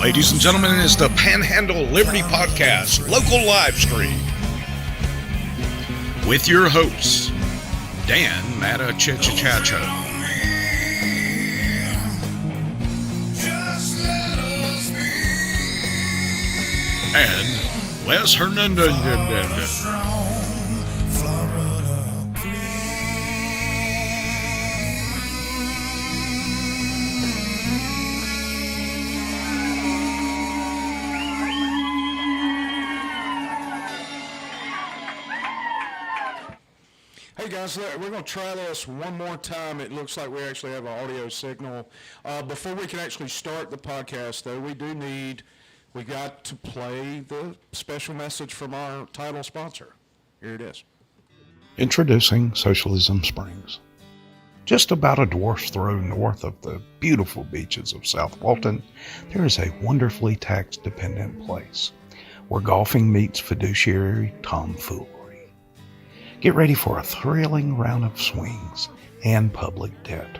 Ladies and gentlemen, it is the Panhandle Liberty Podcast local live stream with your hosts, Dan Matachichachacho and Les Hernandez. Hey guys, we're going to try this one more time. It looks like we actually have an audio signal. Before we can actually start the podcast, though, we got to play the special message from our title sponsor. Here it is. Introducing Socialism Springs. Just about a dwarf's throw north of the beautiful beaches of South Walton, there is a wonderfully tax-dependent place where golfing meets fiduciary tomfoolery. Get ready for a thrilling round of swings and public debt.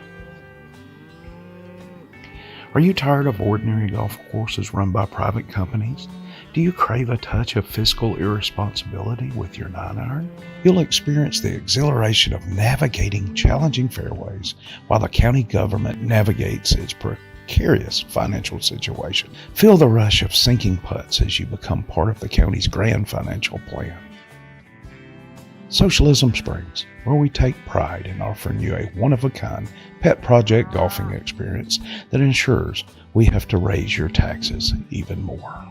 Are you tired of ordinary golf courses run by private companies? Do you crave a touch of fiscal irresponsibility with your 9-iron? You'll experience the exhilaration of navigating challenging fairways while the county government navigates its precarious financial situation. Feel the rush of sinking putts as you become part of the county's grand financial plan. Socialism Springs, where we take pride in offering you a one-of-a-kind pet project golfing experience that ensures we have to raise your taxes even more.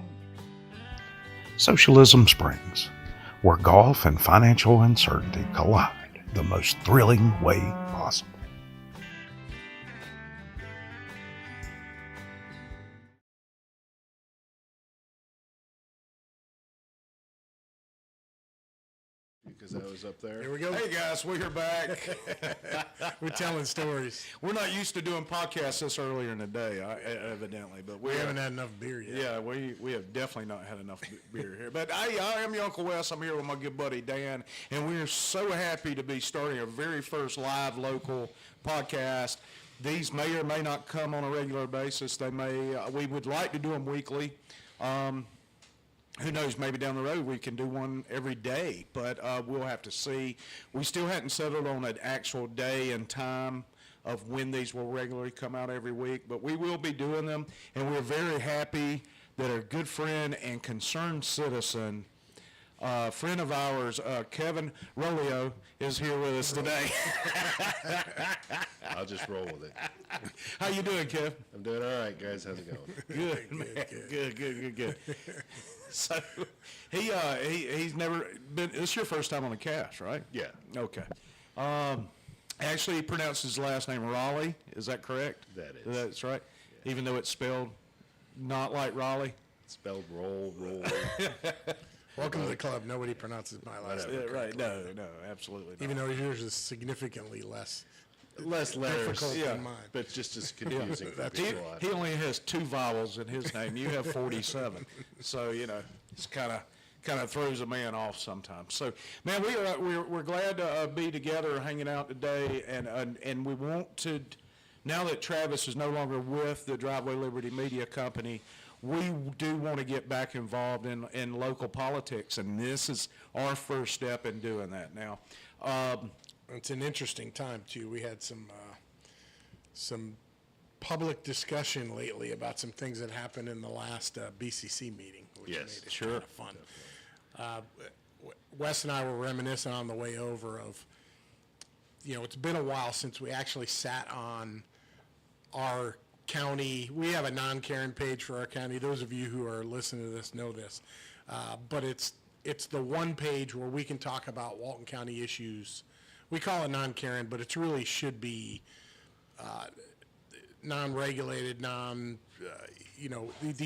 Socialism Springs, where golf and financial uncertainty collide the most thrilling way possible. Because I was up there. Here we go. Hey guys, we're back. We're telling stories. We're not used to doing podcasts this earlier in the day, evidently, but We haven't had enough beer yet. Yeah, we have definitely not had enough beer here. But I am your Uncle Wes. I'm here with my good buddy Dan, and we are so happy to be starting our very first live local podcast. These may or may not come on a regular basis. They may. We would like to do them weekly. Who knows, maybe down the road we can do one every day, but we'll have to see. We still hadn't settled on an actual day and time of when these will regularly come out every week, but we will be doing them, and we're very happy that our good friend and concerned citizen, friend of ours, Kevin Rolle, is here with us today. I'll just roll with it. How you doing, Kev? I'm doing all right, guys. How's it going? Good, man. Good. So he's never been. This is your first time on the cast, right? Yeah. Okay. Actually, he pronounced his last name Raleigh. Is that correct? That is. That's right. Yeah. Even though it's spelled not like Raleigh. It's spelled roll. Welcome to the club. Nobody pronounces my last name. Right. No, absolutely not. Even though yours is significantly less Less letters, difficult than mine. but just as confusing for He, people. he only has 2 vowels in his name. You have 47. So, it's kind of throws a man off sometimes. So, man, we're glad to be together hanging out today, and we want to, now that Travis is no longer with the Driveway Liberty Media Company, we do want to get back involved in local politics, and this is our first step in doing that now. It's an interesting time, too. We had some public discussion lately about some things that happened in the last BCC meeting, which Yes, made it sure. kind of fun. Wes and I were reminiscing on the way over of, it's been a while since we actually sat on our county. We have a non-Karen page for our county. Those of you who are listening to this know this. But it's the one page where we can talk about Walton County issues. We call it non-Karen, but it really should be non-regulated, the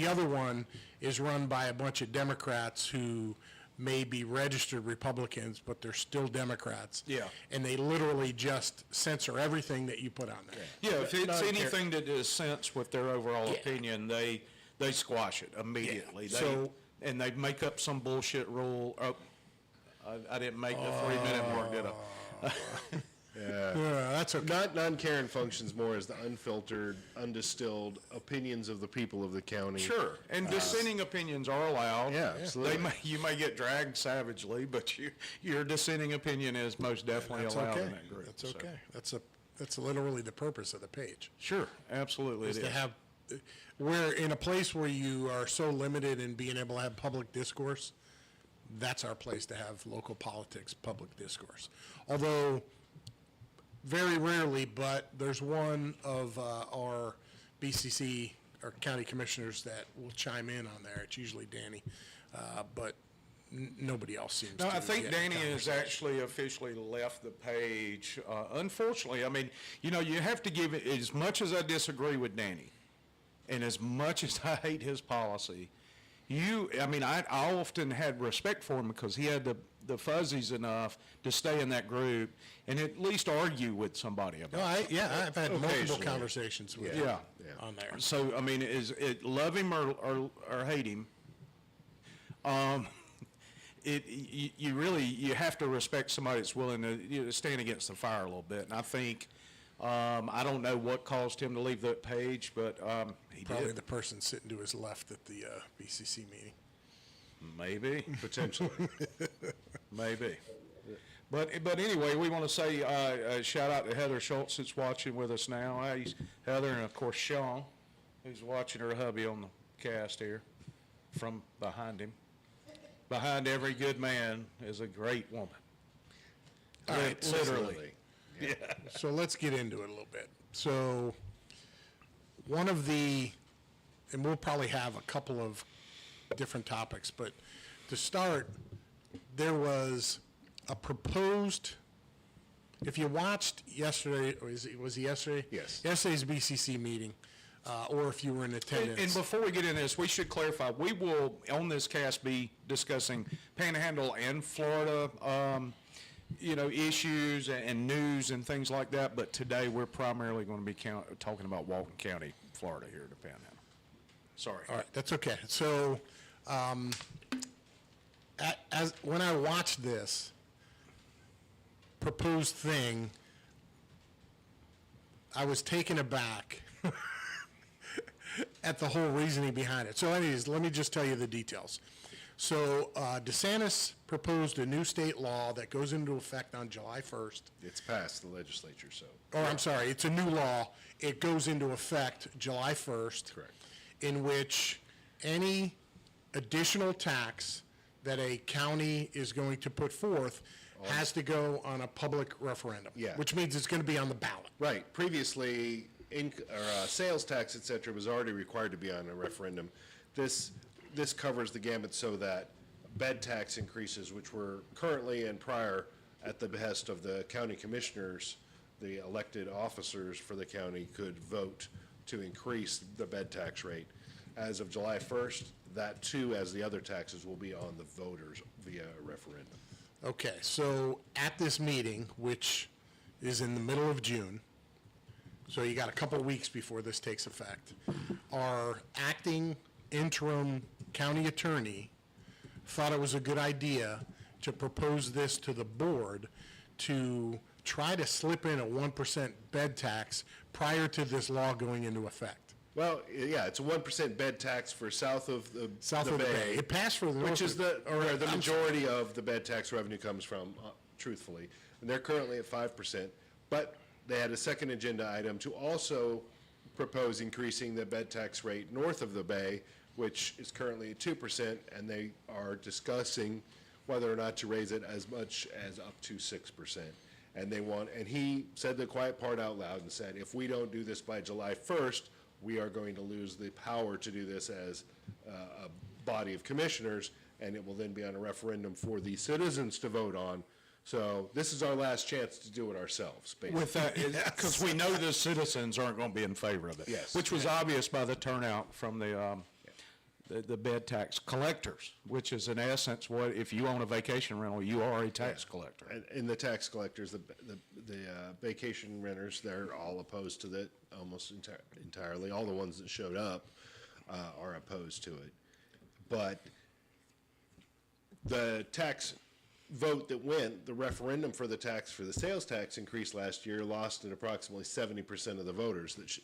other one is run by a bunch of Democrats who may be registered Republicans, but they're still Democrats. Yeah. And they literally just censor everything that you put on there. Yeah, if it's Non-Karen. anything that is sense with their overall opinion, they squash it immediately. Yeah. And they make up some bullshit rule. I didn't make the 3-minute mark, did I? That's okay. Non-Karen functions more as the unfiltered, undistilled opinions of the people of the county. Sure, and dissenting opinions are allowed. Yeah, absolutely. You may get dragged savagely, but your dissenting opinion is most definitely That's allowed okay. in that group. That's so. okay. That's literally the purpose of the page. Sure, absolutely Is it to is. have, where in a place where you are so limited in being able to have public discourse, that's our place to have local politics, public discourse. Although, very rarely, but there's one of our BCC, our county commissioners, that will chime in on there. It's usually Danny, but nobody else seems to. No, I think get Danny has conversation. actually officially left the page. Unfortunately, I mean, you have to give it, as much as I disagree with Danny, and as much as I hate his policy, I often had respect for him because he had the fuzzies enough to stay in that group and at least argue with somebody about it. I've had multiple Occasionally. conversations with him Yeah. on there. So, I mean, love him or hate him, you have to respect somebody that's willing to stand against the fire a little bit. And I think, I don't know what caused him to leave that page, but he Probably did. the person sitting to his left at the BCC meeting. Maybe, Potentially. maybe. But anyway, we want to say a shout out to Heather Schultz that's watching with us now. Heather, and of course Sean, who's watching her hubby on the cast here from behind him. Behind every good man is a great woman. All right, Literally. So let's get into it a little bit. So one of the, and we'll probably have a couple of different topics, but to start, there was a proposed, if you watched yesterday, or was it yesterday? Yes. Yesterday's BCC meeting, or if you were in attendance. And before we get into this, we should clarify, we will, on this cast, be discussing Panhandle and Florida, issues and news and things like that, but today we're primarily going to be talking about Walton County, Florida here at the Panhandle. Sorry. All right, that's okay. So, when I watched this proposed thing, I was taken aback at the whole reasoning behind it. So anyways, let me just tell you the details. So DeSantis proposed a new state law that goes into effect on July 1st. It's passed the legislature, so. I'm sorry, it's a new law. It goes into effect July 1st. Correct. In which any additional tax that a county is going to put forth has to go on a public referendum. Yeah. Which means it's going to be on the ballot. Right. Previously, sales tax, et cetera, was already required to be on a referendum. This covers the gamut so that bed tax increases, which were currently and prior at the behest of the county commissioners, the elected officers for the county could vote to increase the bed tax rate. As of July 1st, that too, as the other taxes, will be on the voters via a referendum. Okay, so at this meeting, which is in the middle of June, so you got a couple of weeks before this takes effect, our acting interim county attorney thought it was a good idea to propose this to the board to try to slip in a 1% bed tax prior to this law going into effect. Well, yeah, it's a 1% bed tax for south of the bay. It passed for the north. Which is where the majority of the bed tax revenue comes from, truthfully. And they're currently at 5%. But they had a second agenda item to also propose increasing the bed tax rate north of the bay, which is currently at 2%, and they are discussing whether or not to raise it as much as up to 6%. And he said the quiet part out loud and said, if we don't do this by July 1st, we are going to lose the power to do this as a body of commissioners, and it will then be on a referendum for the citizens to vote on. So this is our last chance to do it ourselves, basically. With that, because we know the citizens aren't going to be in favor of it. Yes. Which was obvious by the turnout from the bed tax collectors, which is in essence what, if you own a vacation rental, you are a tax collector. And the tax collectors, the vacation renters, they're all opposed to that almost entirely. All the ones that showed up are opposed to it. But the tax vote that went, the referendum for the tax, for the sales tax increase last year, lost at approximately 70% of the voters that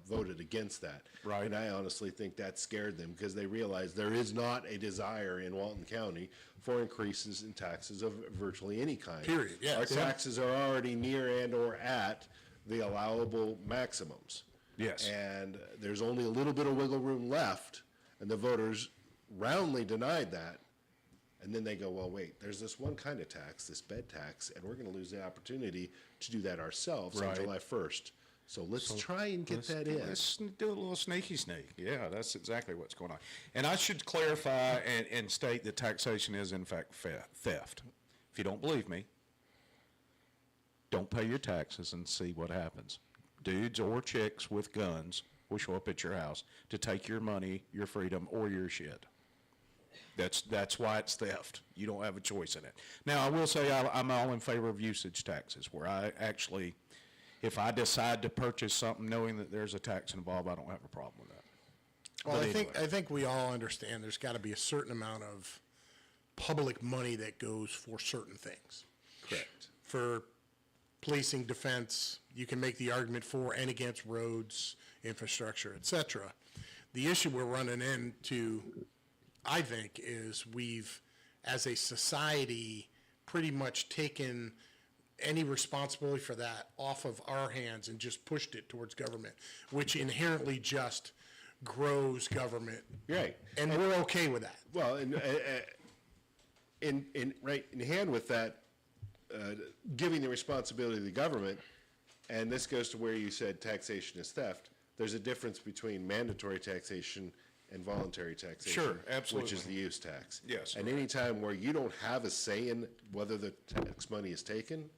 voted against that. Right. And I honestly think that scared them because they realized there is not a desire in Walton County for increases in taxes of virtually any kind. Period, yeah. Our Yeah. taxes are already near and or at the allowable maximums. Yes. And there's only a little bit of wiggle room left, and the voters roundly denied that. And then they go, well, wait, there's this one kind of tax, this bed tax, and we're going to lose the opportunity to do that ourselves on Right. July 1st. So let's try and get that in. Let's do a little sneaky sneak. Yeah, that's exactly what's going on. And I should clarify and state that taxation is in fact theft. If you don't believe me, don't pay your taxes and see what happens. Dudes or chicks with guns will show up at your house to take your money, your freedom, or your shit. That's why it's theft. You don't have a choice in it. Now, I will say I'm all in favor of usage taxes, where I actually, if I decide to purchase something knowing that there's a tax involved, I don't have a problem with that. Well, But I think we all understand there's got to be a certain amount of public money that goes for certain things. Correct. For policing, defense, you can make the argument for and against roads, infrastructure, et cetera. The issue we're running into, I think, is we've, as a society, pretty much taken any responsibility for that off of our hands and just pushed it towards government, which inherently just grows government. Right. And we're okay with that. Well, and right in hand with that, giving the responsibility to the government, and this goes to where you said taxation is theft. There's a difference between mandatory taxation and voluntary taxation. Sure, absolutely. Which is the use tax. Yes. And any time where you don't have a say in whether the tax money is taken,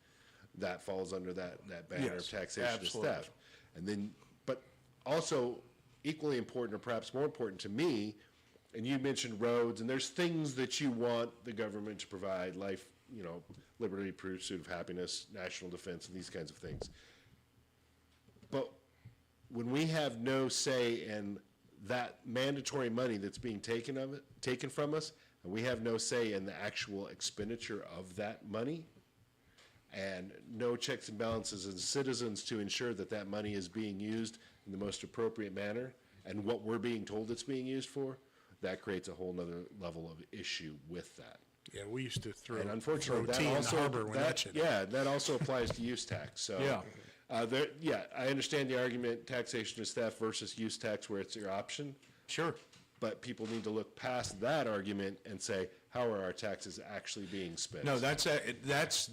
that falls under that banner Yes, of taxation is absolutely. theft. And then, but also equally important, or perhaps more important to me, and you mentioned roads, and there's things that you want the government to provide, life, liberty, pursuit of happiness, national defense, and these kinds of things. But when we have no say in that mandatory money that's being taken from us, and we have no say in the actual expenditure of that money, and no checks and balances as citizens to ensure that that money is being used in the most appropriate manner, and what we're being told it's being used for, that creates a whole nother level of issue with that. Yeah, we used to throw And unfortunately, tea that in the also, harbor when that shit. that also applies to use tax, so. Yeah. I understand the argument, taxation is theft versus use tax where it's your option, Sure. but people need to look past that argument and say, how are our taxes actually being spent? No, that's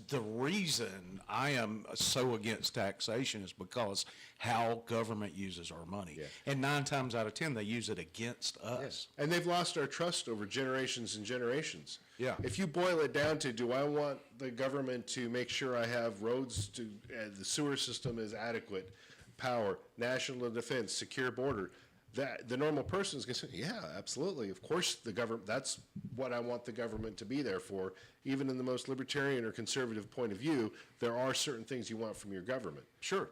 the reason I am so against taxation is because how government uses our money. Yeah. And 9 times out of 10, they use it against us. And they've lost our trust over generations and generations. Yeah. If you boil it down to, do I want the government to make sure I have roads to, the sewer system is adequate, power, national defense, secure border, that the normal person is going to say, yeah, absolutely. Of course, the government, that's what I want the government to be there for. Even in the most libertarian or conservative point of view, there are certain things you want from your government. Sure.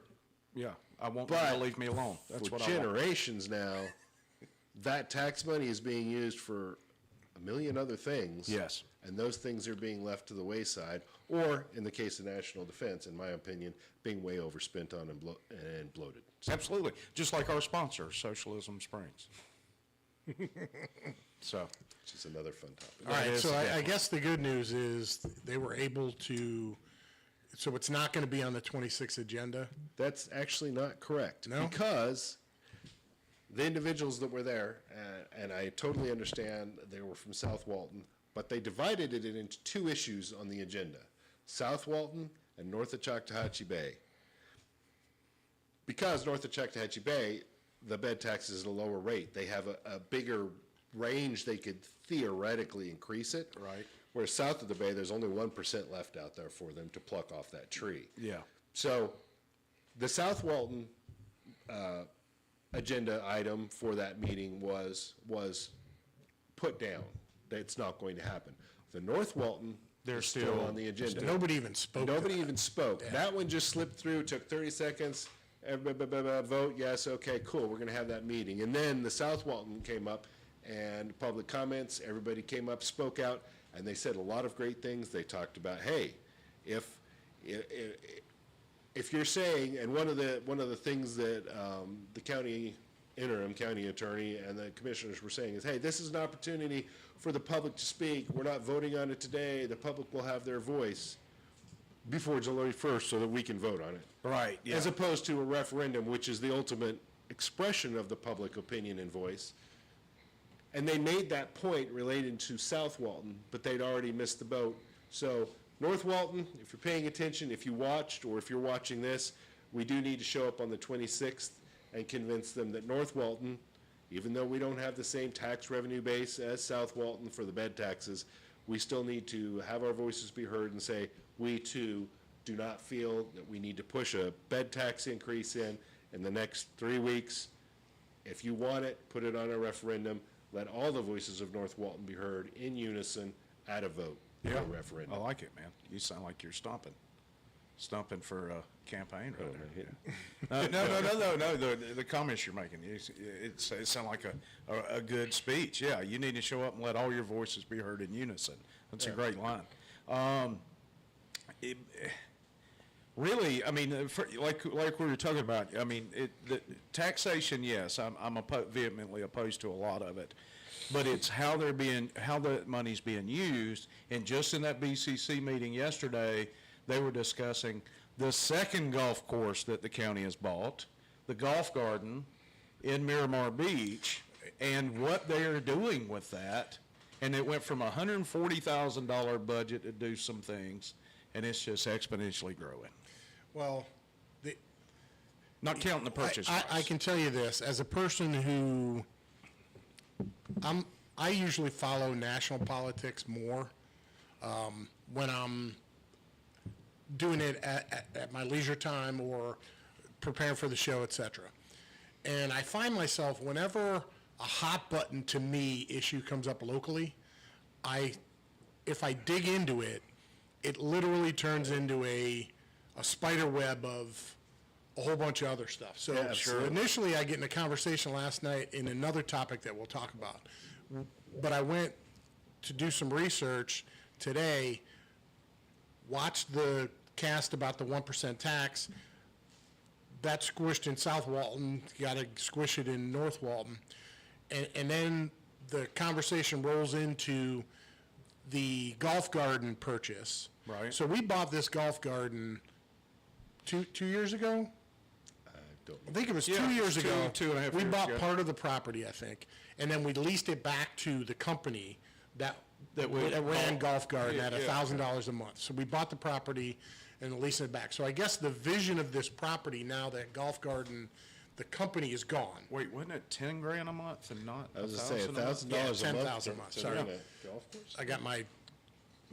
Yeah. I want them to leave me alone. That's For what I want. generations now, that tax money is being used for a million other things. Yes. And those things are being left to the wayside, or in the case of national defense, in my opinion, being way overspent on and bloated. Absolutely. Just like our sponsor, Socialism Springs. So, Which is another fun topic. All right, is so I definitely- guess the good news is they were able to, so it's not going to be on the 26th agenda? That's actually not correct. No? Because the individuals that were there, and I totally understand they were from South Walton, but they divided it into 2 issues on the agenda, South Walton and north of Choctawhatchee Bay. Because north of Choctawhatchee Bay, the bed tax is at a lower rate. They have a bigger range they could theoretically increase it. Right. Whereas south of the bay, there's only 1% left out there for them to pluck off that tree. yeah. So the South Walton agenda item for that meeting was put down. It's not going to happen. The North Walton They're is still still- on the agenda. Nobody even spoke to Nobody that. even spoke. That one just slipped through, took 30 seconds, vote, yes, okay, cool, we're going to have that meeting. And then the South Walton came up, and public comments. Everybody came up, spoke out, and they said a lot of great things. They talked about, hey, if you're saying, and one of the things that the interim county attorney and the commissioners were saying is, hey, this is an opportunity for the public to speak. We're not voting on it today. The public will have their voice before July 1st so that we can vote on it. Right, yeah. As opposed to a referendum, which is the ultimate expression of the public opinion and voice. And they made that point relating to South Walton, but they'd already missed the boat. So North Walton, if you're paying attention, if you watched, or if you're watching this, we do need to show up on the 26th and convince them that North Walton, even though we don't have the same tax revenue base as South Walton for the bed taxes, we still need to have our voices be heard and say, we too do not feel that we need to push a bed tax increase in the next 3 weeks. If you want it, put it on a referendum. Let all the voices of North Walton be heard in unison at a vote, Yeah, a referendum. I like it, man. You sound like you're stumping for a campaign right there. No. The comments you're making, it sound like a good speech. Yeah, you need to show up and let all your voices be heard in unison. That's a great line. Really, I mean, like we were talking about, I mean, the taxation, yes, I'm vehemently opposed to a lot of it, but it's how the money's being used. And just in that BCC meeting yesterday, they were discussing the second golf course that the county has bought, the golf garden in Miramar Beach, and what they are doing with that. And it went from a $140,000 budget to do some things, and it's just exponentially growing. Well, Not counting the purchase price. I can tell you this, as a person who, I usually follow national politics more when I'm doing it at my leisure time or preparing for the show, et cetera. And I find myself, whenever a hot button to me issue comes up locally, if I dig into it, it literally turns into a spider web of a whole bunch of other stuff. So initially I get in a conversation last night in another topic that we'll talk about. But I went to do some research today, watched the cast about the 1% tax. That squished in South Walton, got to squish it in North Walton. And then the conversation rolls into the golf garden purchase. Right. So we bought this golf garden two years ago? I think it was 2 years ago. 2.5 We years bought ago. part of the property, I think, and then we leased it back to the company that ran Golf Garden at $1,000 a month. So we bought the property and leased it back. So I guess the vision of this property now that Golf Garden, the company is gone. Wait, wasn't it $10,000 a month and not I was going to say $1,000 $1,000 a month. $10,000 a month, to sorry. run a golf course? I got my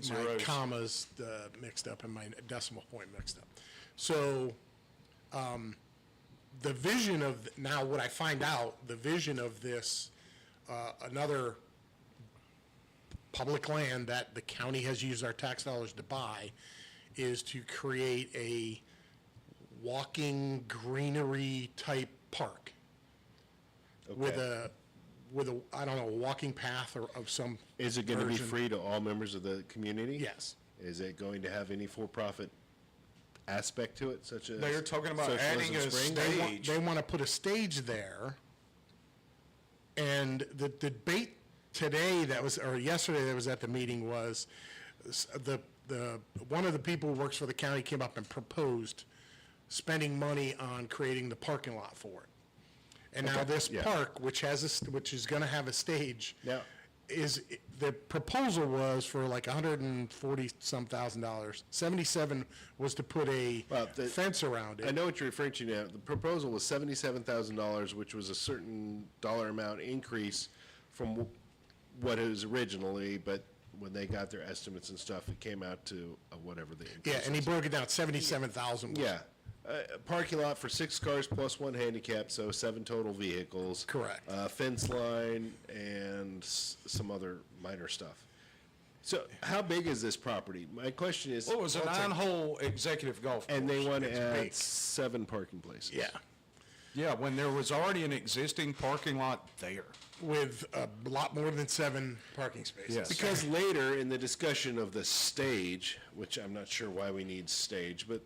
Zeros. commas mixed up and my decimal point mixed up. So the vision of, now what I find out, the vision of this, another public land that the county has used our tax dollars to buy, is to create a walking greenery type park with a I don't know, a walking path or of some Is it going to be version. free to all members of the community? Yes. Is it going to have any for-profit aspect to it, such as? They're talking about Socialism adding a Springs? stage. They want to put a stage there, and the debate today or yesterday that was at the meeting was one of the people who works for the county came up and proposed spending money on creating the parking lot for it. And now this yeah. park, which is going to have a stage, Now- the proposal was for like $140-some thousand. 77 was to put a Well, fence around it. I know what you're referring to now. The proposal was $77,000, which was a certain dollar amount increase from what it was originally, but when they got their estimates and stuff, it came out to whatever the increase Yeah, and he was. broke it down, 77,000. Yeah. A parking lot for 6 cars plus 1 handicap, so 7 total vehicles. Correct. Fence line and some other minor stuff. So how big is this property? My question is, Well, it was a 9-hole executive golf course. and they want to It's add big. 7 parking places. Yeah. Yeah, when there was already an existing parking lot there. with a lot more than 7 parking spaces. Yes. Because later in the discussion of the stage, which I'm not sure why we need stage, but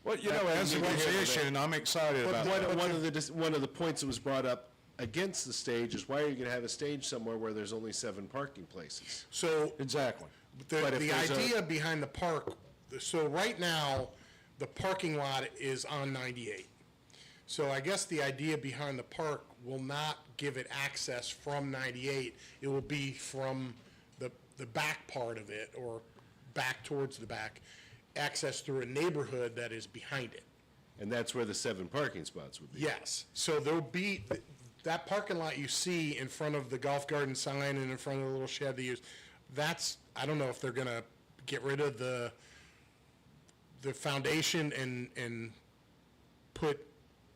Well, you know, as a musician, I'm excited about that. one of the points that was brought up against the stage is, why are you going to have a stage somewhere where there's only 7 parking places? So Exactly. But if the there's idea behind the park, so right now, the parking lot is on 98. So I guess the idea behind the park will not give it access from 98. It will be from the back part of it, or back towards the back, access through a neighborhood that is behind it. And that's where the 7 parking spots would be. Yes, so there'll be, that parking lot you see in front of the golf garden sign and in front of the little shed they use, that's, I don't know if they're gonna get rid of the foundation and put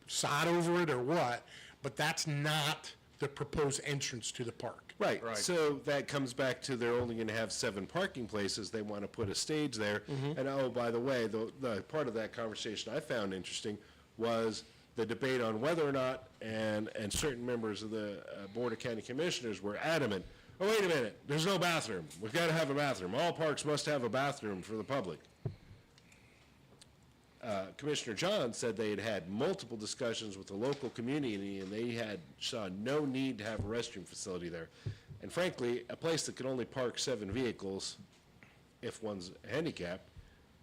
sod over it or what, but that's not the proposed entrance to the park. Right, so that comes back to they're only going to have 7 parking places, they want to put a stage there. And oh, by the way, the part of that conversation I found interesting was the debate on whether or not, and certain members of the Board of County Commissioners were adamant, oh, wait a minute, there's no bathroom, we've got to have a bathroom, all parks must have a bathroom for the public. Commissioner John said they had had multiple discussions with the local community, and they saw no need to have a restroom facility there. And frankly, a place that could only park 7 vehicles, if one's handicapped,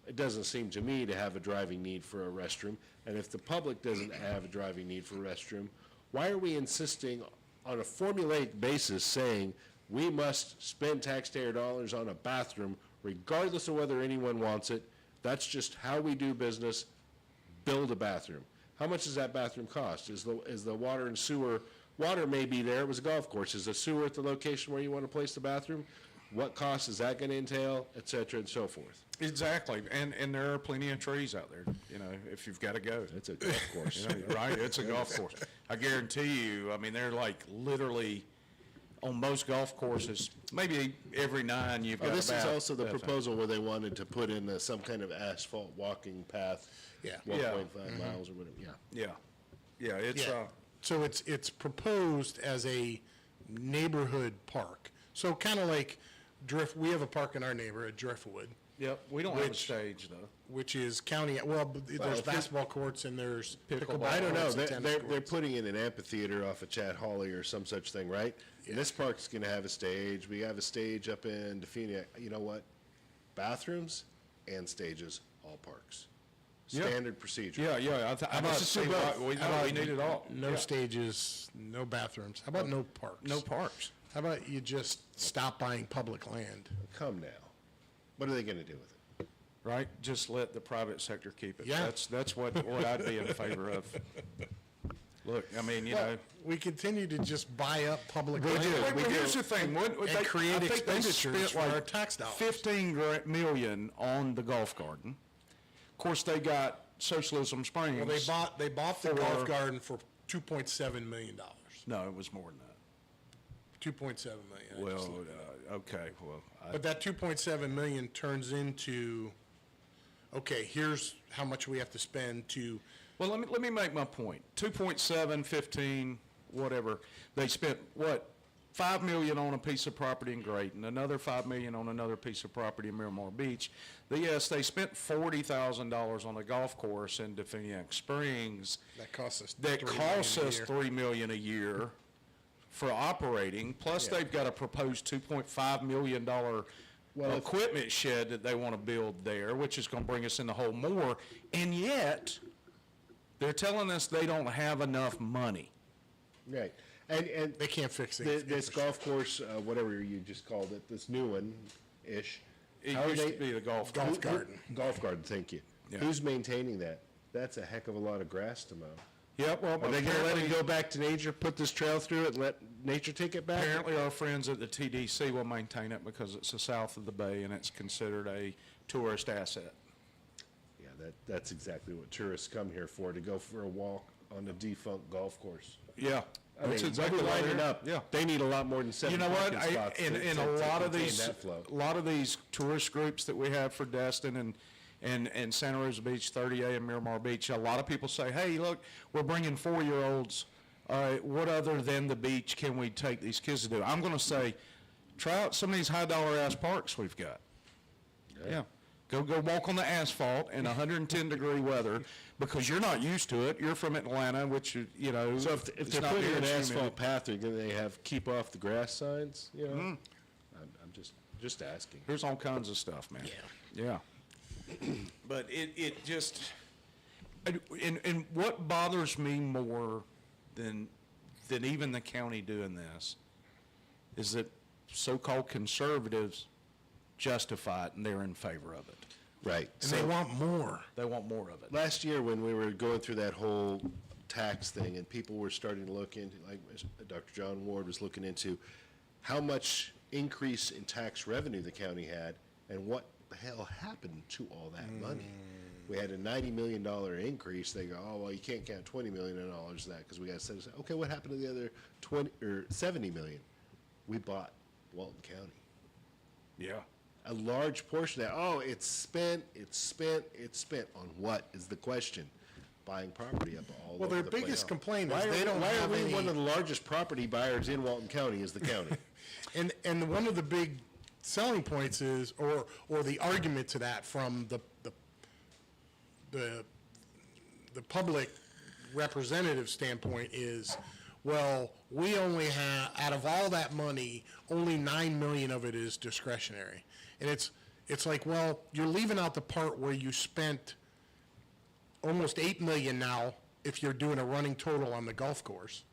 it doesn't seem to me to have a driving need for a restroom. And if the public doesn't have a driving need for a restroom, why are we insisting on a formulaic basis saying we must spend taxpayer dollars on a bathroom regardless of whether anyone wants it? That's just how we do business. Build a bathroom. How much does that bathroom cost? Is the water and sewer, water may be there, it was a golf course. Is the sewer at the location where you want to place the bathroom? What cost is that going to entail, et cetera, and so forth? Exactly, and there are plenty of trees out there, you know, if you've got to go. It's a golf course. You know, right, it's a golf course. I guarantee you, I mean, they're like literally, on most golf courses, maybe every 9 you've got This is about also the that thing. proposal where they wanted to put in some kind of asphalt walking path. Yeah. 1.5 miles or whatever, yeah. Yeah, it's, Yeah. So it's proposed as a neighborhood park. So kind of like we have a park in our neighborhood, Driftwood, yep, we don't have a Which- stage though. which is county, there's basketball courts and there's pickleball. I don't know, courts and tennis they're courts. putting in an amphitheater off of Chat Hawley or some such thing, right? And this park's gonna have a stage, we have a stage up in Definiak, you know what? Bathrooms and stages, all parks. Yeah. Standard procedure. Yeah, I about must say, both? we need it all. No Yeah. stages, no bathrooms. How about no parks? No parks. How about you just stop buying public land? Come now. What are they gonna do with it? Right, just let the private sector keep it. Yeah. That's what I'd be in favor of. Look, I mean, you know. We continue to just buy up public We land. do. Well, here's the thing. And create I think they expenditures spent for our tax dollars. 15 million on the golf garden. Of course, they got Socialism Springs. Well, they bought the For- golf garden for $2.7 million. No, it was more than that. 2.7 million. I just Well, looked it up. okay, well, But that 2.7 million turns into, okay, here's how much we have to spend to, well, let me make my point. 2.7, 15, whatever. They spent, what, 5 million on a piece of property in Grayton, another 5 million on another piece of property in Miramar Beach. Yes, they spent $40,000 on a golf course in Definiak Springs. that costs us. That $3 million costs a us year. $3 million a year for operating, plus they've got a proposed $2.5 million equipment shed that they want to build there, which is going to bring us in the hole more, and yet, they're telling us they don't have enough money. Right. And They can't fix it. this golf course, whatever you just called it, this new one-ish. It how are used to they- be the golf Golf course. garden. Golf garden, thank you. Yeah. Who's maintaining that? That's a heck of a lot of grass to mow. Yep, well, Are they gonna let it apparently, go back to nature, put this trail through it, and let nature take it back? apparently our friends at the TDC will maintain it because it's the south of the bay and it's considered a tourist asset. Yeah, that's exactly what tourists come here for, to go for a walk on a defunct golf course. Yeah. I mean, That's they'll be exactly what lining they're- up. Yeah. They need a lot more than You 7 know what? parking spots In to a lot of contain these, that flow. a lot of these tourist groups that we have for Destin and and Santa Rosa Beach, 30A, and Miramar Beach. A lot of people say, hey, look, we're bringing 4-year-olds. All right, what other than the beach can we take these kids to do? I'm going to say, try out some of these high-dollar-ass parks we've got. Yeah. Go walk on the asphalt in 110-degree weather because you're not used to it. You're from Atlanta, which, you know. So if it's they're not putting near an as humid. asphalt path, are they have keep off the grass signs, you know? I'm just asking. There's all kinds of stuff, man. Yeah. But it just, and what bothers me more than even the county doing this is that so-called conservatives justify it and they're in favor of it. Right. And they want more. They want more of it. Last year, when we were going through that whole tax thing, and people were starting to look into, like Dr. John Ward was looking into, how much increase in tax revenue the county had, and what the hell happened to all that money. We had a $90 million increase. They go, oh, well, you can't count $20 million of that because we got to set aside. Okay, what happened to the other 20 or 70 million? We bought Walton County. Yeah. A large portion of that, oh, it's spent. On what is the question? Buying property up all Well, over their the place. biggest complaint is Why they don't why have are we any. one of the largest property buyers in Walton County is the county? And one of the big selling points is, or the argument to that from the public representative standpoint is, well, we only have, out of all that money, only 9 million of it is discretionary. And it's like, well, you're leaving out the part where you spent almost 8 million now if you're doing a running total on the golf course.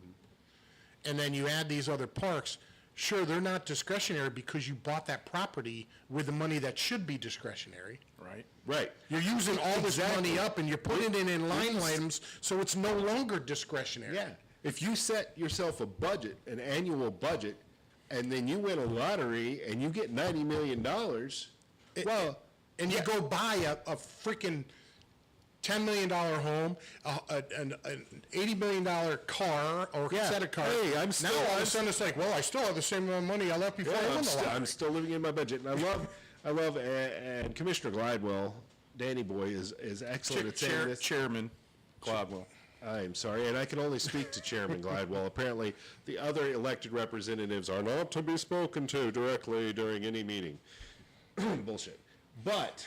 And then you add these other parks. Sure, they're not discretionary because you bought that property with the money that should be discretionary. Right. Right. You're using all this money up and you're putting it in line items, so it's no longer discretionary. Yeah. If you set yourself a budget, an annual budget, and then you win a lottery and you get $90 million, well, And you go buy a freaking $10 million home, an $80 million car or Yeah. set of cars. Hey, I'm now still- all of a sudden it's like, well, I still have the same amount of money I left before I won the lottery. I'm still living in my budget, and I love, and Commissioner Glidewell, Danny Boy, is excellent at saying this. Chairman Gladwell. I'm sorry, and I can only speak to Chairman Glidewell. Apparently, the other elected representatives are not to be spoken to directly during any meeting. Bullshit. But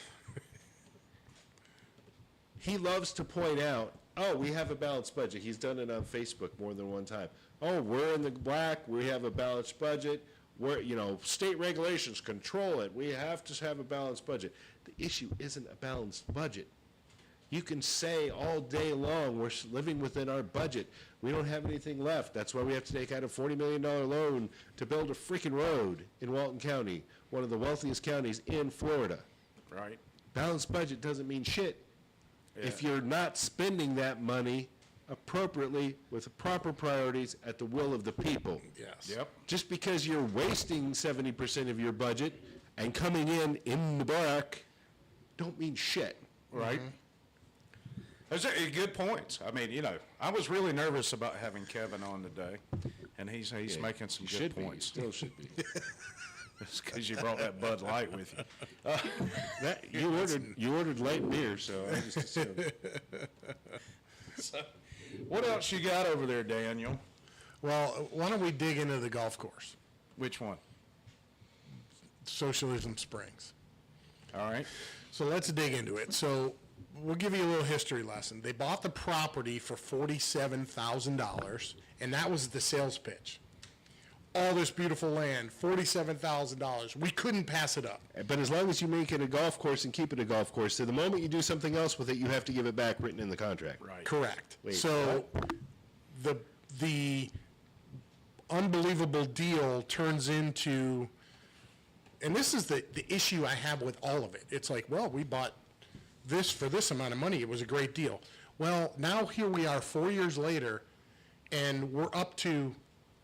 he loves to point out, oh, we have a balanced budget. He's done it on Facebook more than one time. Oh, we're in the black. We have a balanced budget. We're, state regulations control it. We have to have a balanced budget. The issue isn't a balanced budget. You can say all day long, we're living within our budget. We don't have anything left. That's why we have to take out a $40 million loan to build a freaking road in Walton County, one of the wealthiest counties in Florida. Right. Balanced budget doesn't mean shit if you're not spending that money appropriately with proper priorities at the will of the people. Yes. Yep. Just because you're wasting 70% of your budget and coming in the black don't mean shit. Right. Those are good points. I mean, I was really nervous about having Kevin on today, and he's making some You good should be. You points. still should be. It's because you brought that Bud Light with you. You ordered light beer, so I just assumed. So, what else you got over there, Daniel? Well, why don't we dig into the golf course? Which one? Socialism Springs. All right. So let's dig into it. So we'll give you a little history lesson. They bought the property for $47,000, and that was the sales pitch. All this beautiful land, $47,000. We couldn't pass it up. But as long as you make it a golf course and keep it a golf course, so the moment you do something else with it, you have to give it back written in the contract. Right. Correct. Wait, So the unbelievable deal turns into, and this is the issue I have with all of it. It's like, well, we bought this for this amount of money. It was a great deal. Well, now here we are 4 years later, and we're up to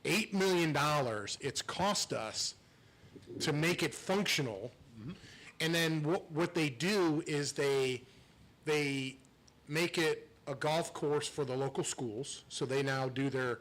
$8 million it's cost us to make it functional. And then what they do is they make it a golf course for the local schools. So they now do their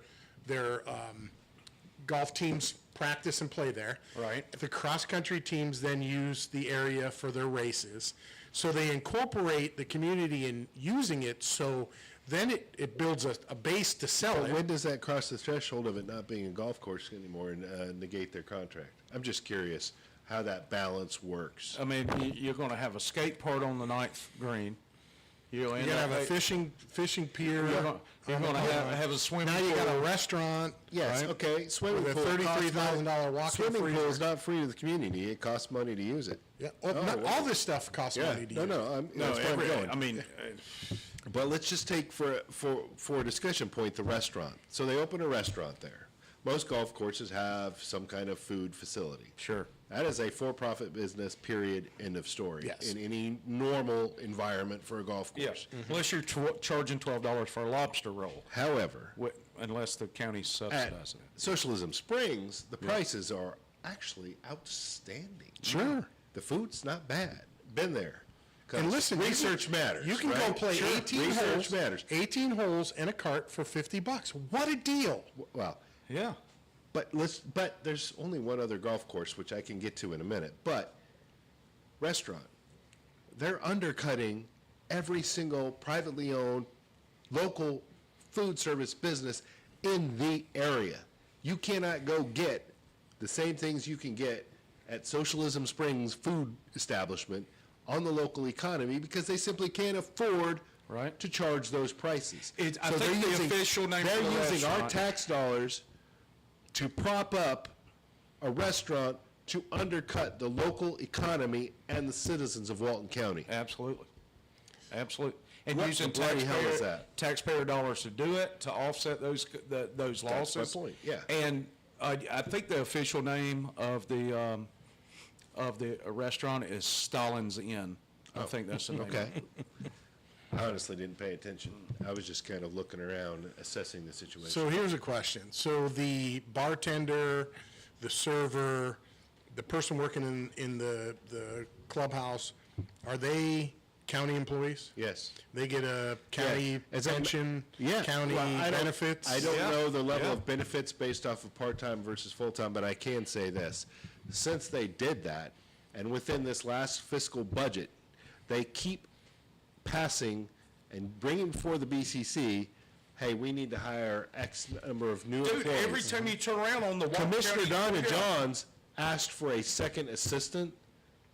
golf teams practice and play there. Right. The cross-country teams then use the area for their races. So they incorporate the community in using it, so then it builds a base to sell But it. when does that cross the threshold of it not being a golf course anymore and negate their contract? I'm just curious how that balance works. I mean, you're gonna have a skate park on the ninth green. You'll You're end gonna up, have a fishing pier. you're gonna have a swimming Now pool. you got a restaurant. Yes, Right. okay, swimming With a pool. costs $33,000 money. walk-in Swimming freezer. pool is not free to the community. It costs money to use it. Yeah, well, Oh, not, well. all this stuff costs Yeah, money to no, use. no, No, that's where I'm going. I mean, But let's just take for a discussion point, the restaurant. So they open a restaurant there. Most golf courses have some kind of food facility. sure. That is a for-profit business, period, end of story. Yes. In any normal environment for a golf Yeah, course. unless you're charging $12 for a lobster roll, However, unless the county at subsidizes it. Socialism Springs, the prices are actually outstanding. Sure. The food's not bad. Been there. 'Cause And listen, research matters. You can go right? play Sure, 18 research holes. matters. 18 holes in a cart for $50. What a deal! Well, Yeah. but there's only one other golf course, which I can get to in a minute, but restaurant. They're undercutting every single privately owned local food service business in the area. You cannot go get the same things you can get at Socialism Springs Food Establishment on the local economy because they simply can't afford Right. to charge those prices. I So think they're the official name for the They're using our restaurant- tax dollars to prop up a restaurant to undercut the local economy and the citizens of Walton County. Absolutely. Absolutely. And What using the bloody hell is that? taxpayer dollars to do it, to offset those losses. That's my point, yeah. And I think the official name of the restaurant is Stalin's Inn. I think that's the name. Okay. I honestly didn't pay attention. I was just kind of looking around, assessing the situation. So here's a question. So the bartender, the server, the person working in the clubhouse, are they county employees? Yes. They get a county Yeah. As a- pension, Yeah. county Well, I don't- benefits? I don't Yeah. know the level Yeah. of benefits based off of part-time versus full-time, but I can say this. Since they did that, and within this last fiscal budget, they keep passing and bringing before the BCC, hey, we need to hire X number of new Dude, employees. every time you turn around on the Walton Commissioner County- Donna Yeah. Johns asked for a second assistant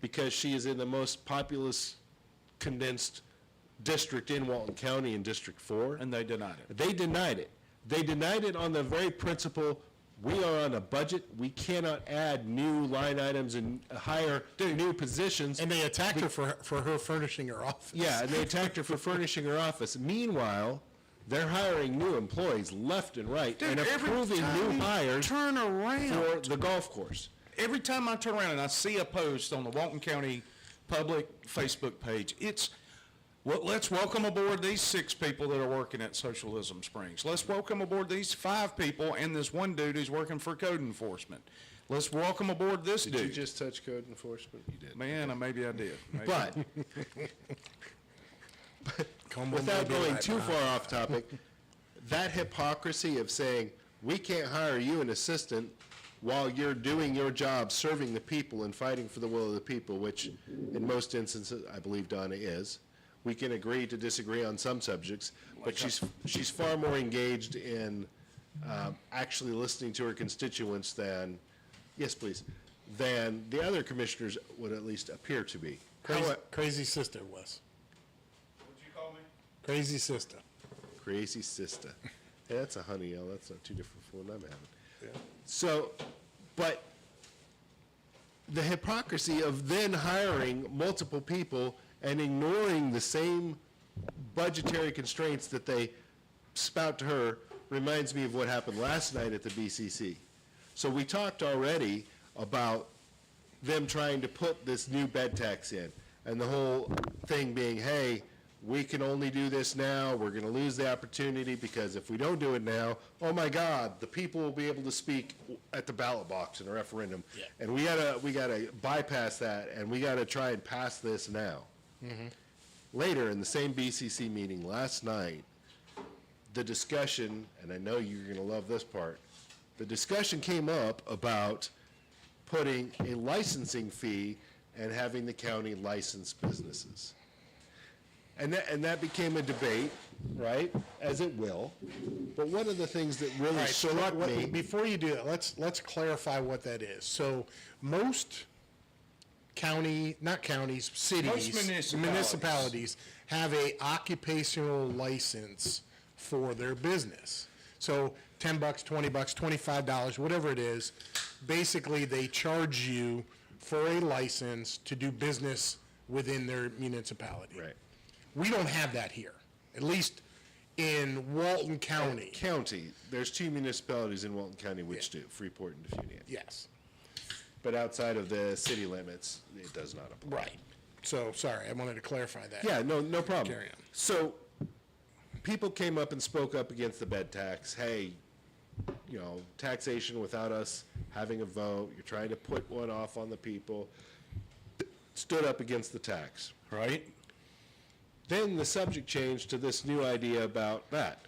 because she is in the most populous condensed district in Walton County in District 4. And they denied it. They denied it. They denied it on the very principle, we are on a budget, we cannot add new line items and hire new positions. And they attacked her for her furnishing her office. Yeah, and they attacked her for furnishing her office. Meanwhile, they're hiring new employees left and right and Dude, every approving time new you hires turn around. for the golf course. Every time I turn around and I see a post on the Walton County public Facebook page, it's, well, let's welcome aboard these 6 people that are working at Socialism Springs. Let's welcome aboard these 5 people and this one dude who's working for code enforcement. Let's welcome aboard this Did you dude. just touch code enforcement? You did. Man, maybe I did. Maybe. But, Come on, without baby, going right too now. far off topic, that hypocrisy of saying, we can't hire you an assistant while you're doing your job, serving the people and fighting for the will of the people, which in most instances, I believe Donna is. We can agree to disagree on some subjects, but she's far more engaged in actually listening to her constituents than, yes, please, than the other commissioners would at least appear to be. Crazy sister, Wes. What'd you call me? Crazy sister. Crazy sister. Hey, that's a honey ale. That's not too different from what I'm having. So, but the hypocrisy of then hiring multiple people and ignoring the same budgetary constraints that they spout to her reminds me of what happened last night at the BCC. So we talked already about them trying to put this new bed tax in, and the whole thing being, hey, we can only do this now, we're gonna lose the opportunity, because if we don't do it now, oh my God, the people will be able to speak at the ballot box in a referendum. Yeah. And we gotta bypass that, and we gotta try and pass this now. Later, in the same BCC meeting last night, the discussion, and I know you're gonna love this part, the discussion came up about putting a licensing fee and having the county license businesses. And that became a debate, right, as it will. But one of the things that really All right, so struck me... before you do that, let's clarify what that is. So most not counties, cities, Most municipalities have a occupational license for their business. So $10, $20, $25, whatever it is, basically they charge you for a license to do business within their municipality. Right. We don't have that here, at least in Walton County. There's 2 municipalities in Walton County which do, Freeport and Defuniak. Yes, But outside of the city limits, it does not apply. right. So, sorry, I wanted to clarify that. Yeah, no problem. Carry on. So, people came up and spoke up against the bed tax. Hey, taxation without us having a vote, you're trying to put one off on the people. Stood up against the tax. Right? Then the subject changed to this new idea about that.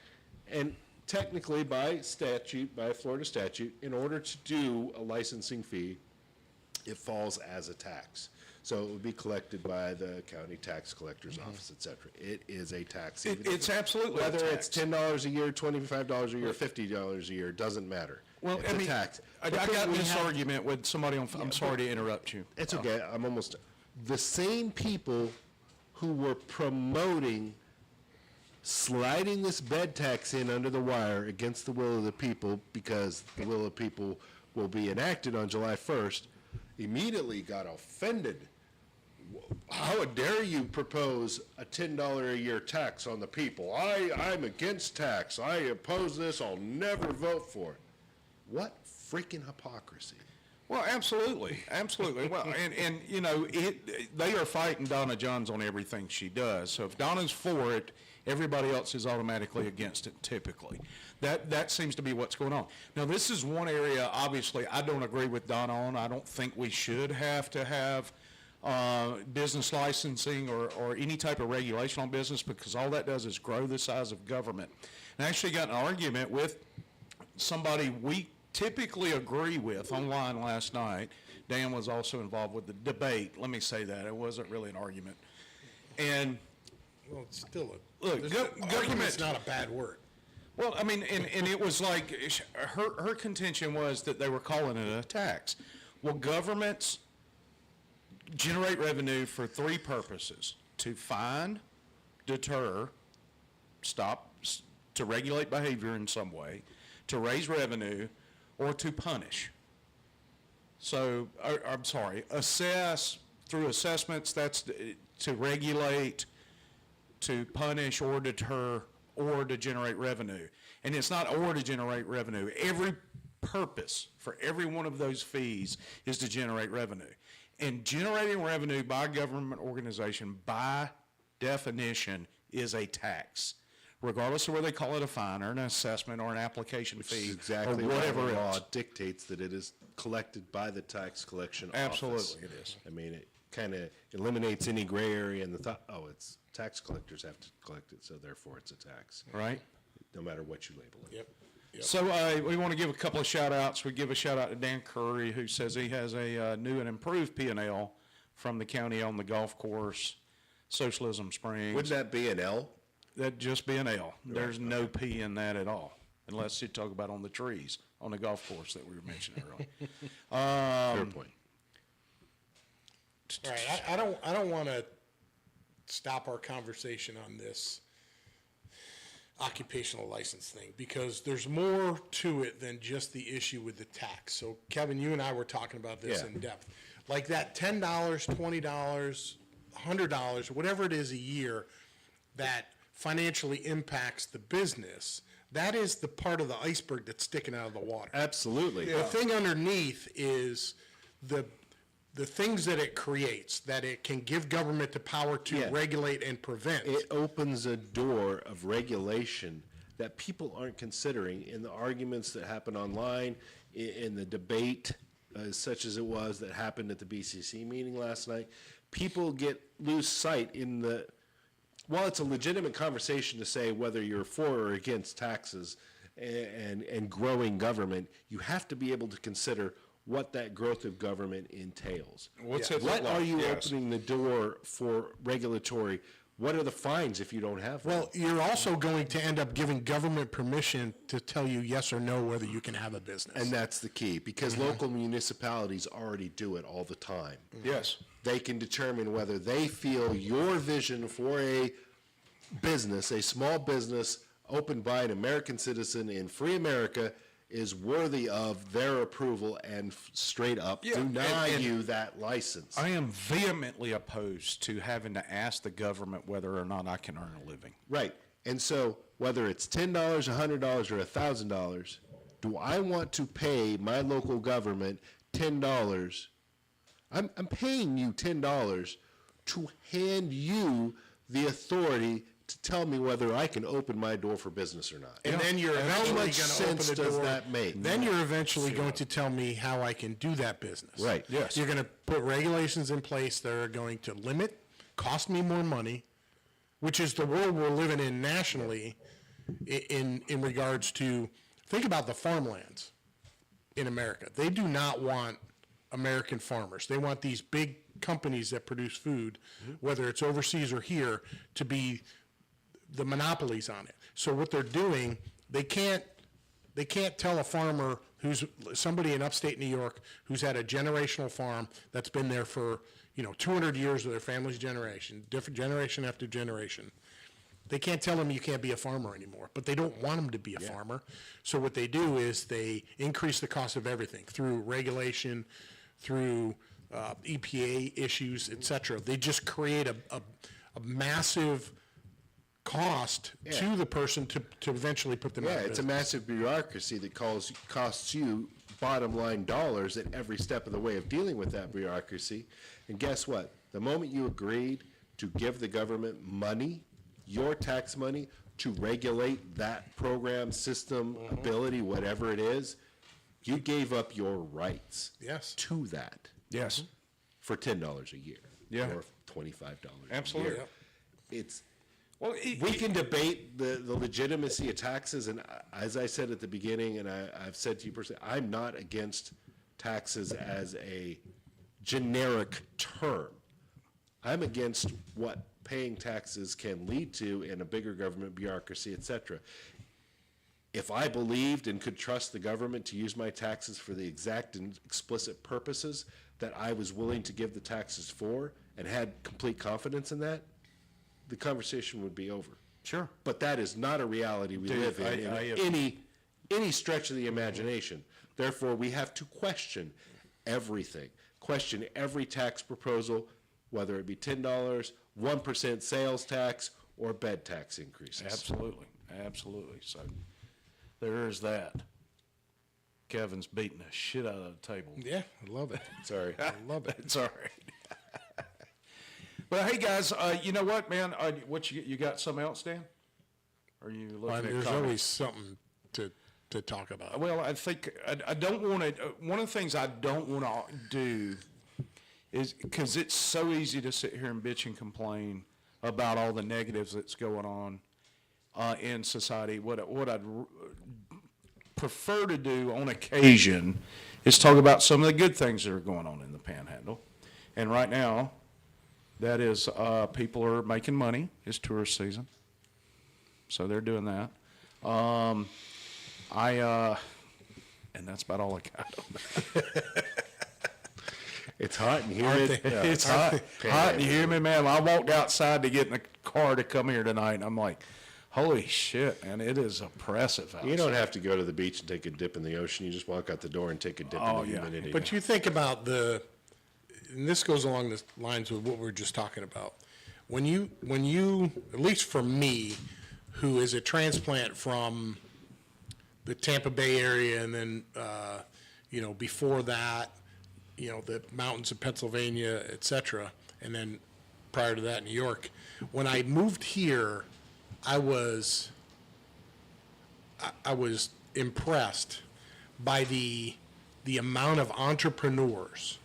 And technically, by statute, by Florida statute, in order to do a licensing fee, it falls as a tax. So it would be collected by the county tax collector's office, et cetera. It is a tax. It's absolutely a Whether it's tax. $10 a year, $25 a year, $50 a year, doesn't matter. Well, It's a tax. I But then got we this have- argument with somebody on, I'm sorry to interrupt you. It's okay, I'm almost, the same people who were promoting sliding this bed tax in under the wire against the will of the people, because the will of the people will be enacted on July 1st, immediately got offended. How dare you propose a $10 a year tax on the people? I'm against tax. I oppose this. I'll never vote for it. What freaking hypocrisy. Well, absolutely. Well, and they are fighting Donna Johns on everything she does. So if Donna's for it, everybody else is automatically against it, typically. That seems to be what's going on. Now, this is one area, obviously, I don't agree with Donna on. I don't think we should have to have business licensing or any type of regulation on business, because all that does is grow the size of government. And I actually got in an argument with somebody we typically agree with online last night. Dan was also involved with the debate. Let me say that. It wasn't really an argument. And Well, it's still a, Look, argument's government- not a bad word. well, I mean, and it was like, her contention was that they were calling it a tax. Well, governments generate revenue for 3 purposes: to fine, deter, to regulate behavior in some way, to raise revenue, or to punish. So, I'm sorry, assess, through assessments, that's to regulate, to punish or deter, or to generate revenue. And it's not or to generate revenue. Every purpose for every one of those fees is to generate revenue. And generating revenue by a government organization, by definition, is a tax, regardless of whether they call it a fine or an assessment or an application Which is fee exactly or why whatever the law else. dictates that it is collected by the tax collection office. Absolutely, it is. I mean, it kind of eliminates any gray area in the thought, it's tax collectors have to collect it, so therefore it's a tax. Right? No matter what you label it. Yep. So we want to give a couple of shout outs. We give a shout out to Dan Curry, who says he has a new and improved P&L from the county on the golf course, Socialism Springs. Wouldn't that be an L? That'd just be an L. There's no P in that at all, unless you talk about on the trees on the golf course that we were mentioning earlier. Fair point. All right, I don't want to stop our conversation on this occupational license thing, because there's more to it than just the issue with the tax. So Kevin, you and I were talking about this Yeah. in depth. Like that $10, $20, $100, whatever it is a year that financially impacts the business, that is the part of the iceberg that's sticking out of the water. Absolutely. The thing underneath is the things that it creates, that it can give government the power to Yeah. regulate and prevent. It opens a door of regulation that people aren't considering in the arguments that happen online, in the debate, such as it was that happened at the BCC meeting last night. People lose sight while it's a legitimate conversation to say whether you're for or against taxes and growing government, you have to be able to consider what that growth of government entails. What's it What look are like? you Yes. opening the door for regulatory? What are the fines if you don't have them? Well, you're also going to end up giving government permission to tell you yes or no whether you can have a business. And that's the key, because local municipalities already do it all the time. Yes. They can determine whether they feel your vision for a business, a small business opened by an American citizen in free America, is worthy of their approval and straight up Yeah, deny and you that license. I am vehemently opposed to having to ask the government whether or not I can earn a living. Right. And so whether it's $10, $100, or $1,000, do I want to pay my local government $10? I'm paying you $10 to hand you the authority to tell me whether I can open my door for business or not. And then you're eventually going much to sense open the does door. that make? Then you're eventually going to tell me how I can do that business. Right. Yes. You're going to put regulations in place that are going to limit, cost me more money, which is the world we're living in nationally in regards to, think about the farmlands in America. They do not want American farmers. They want these big companies that produce food, whether it's overseas or here, to be the monopolies on it. So what they're doing, they can't tell a farmer who's somebody in upstate New York who's had a generational farm that's been there for 200 years of their family's generation, different generation after generation. They can't tell them you can't be a farmer anymore, but they don't want them to be a farmer. So what they do is they increase the cost of everything through regulation, through EPA issues, et cetera. They just create a massive cost to the person to eventually put them out Yeah, of it's a business. massive bureaucracy that costs you bottom line dollars at every step of the way of dealing with that bureaucracy. And guess what? The moment you agreed to give the government money, your tax money, to regulate that program, system, ability, whatever it is, you gave up your rights Yes. to that Yes. for $10 a year. Yeah. Or $25 a Absolutely. year. It's, Well, we can debate the legitimacy of taxes, and as I said at the beginning, and I've said to you personally, I'm not against taxes as a generic term. I'm against what paying taxes can lead to in a bigger government bureaucracy, et cetera. If I believed and could trust the government to use my taxes for the exact and explicit purposes that I was willing to give the taxes for, and had complete confidence in that, the conversation would be over. Sure. But that is not a reality we Dude, live in I any stretch of the imagination. Therefore, we have to question everything, question every tax proposal, whether it be $10, 1% sales tax, or bed tax increases. Absolutely. Absolutely. So there is that. Kevin's beating the shit out of the table. Yeah, I love it. Sorry. I love it. It's all right. But hey, guys, you know what, man? What you got? Something else, Dan? Are you looking at There's comments? always something to talk about. Well, I think I don't want to. One of the things I don't want to do is because it's so easy to sit here and bitch and complain about all the negatives that's going on in society. What I'd prefer to do on occasion is talk about some of the good things that are going on in the Panhandle. And right now, that is people are making money. It's tourist season, so they're doing that. And that's about all I got. It's hot and humid. they? Yeah. It's hot and humid, man. I walked outside to get in the car to come here tonight, and I'm like, holy shit, man, it is oppressive outside. You don't have to go to the beach and take a dip in the ocean. You just walk out the door and take a dip Oh, in the yeah. humidity. But you think about and this goes along the lines with what we were just talking about. When you, at least for me, who is a transplant from the Tampa Bay area, and then, before that, the mountains of Pennsylvania, et cetera, and then prior to that, New York. When I moved here, I was impressed by the amount of entrepreneurs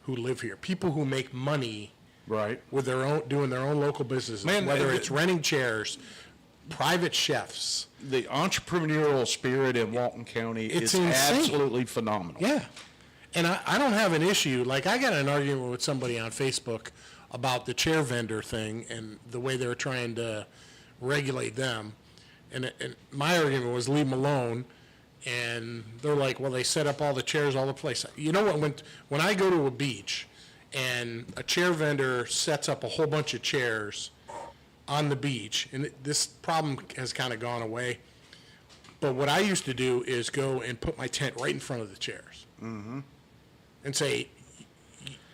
who live here, people who make money Right. with doing their own local businesses, Man, whether it- it's renting chairs, private chefs. The entrepreneurial spirit in Walton County It's is insane. absolutely phenomenal. Yeah. And I don't have an issue, like I got in an argument with somebody on Facebook about the chair vendor thing and the way they're trying to regulate them. And my argument was leave them alone. And they're like, well, they set up all the chairs all the place. You know what, when I go to a beach and a chair vendor sets up a whole bunch of chairs on the beach, and this problem has kind of gone away, but what I used to do is go and put my tent right in front of the chairs. Mm-hmm. And say,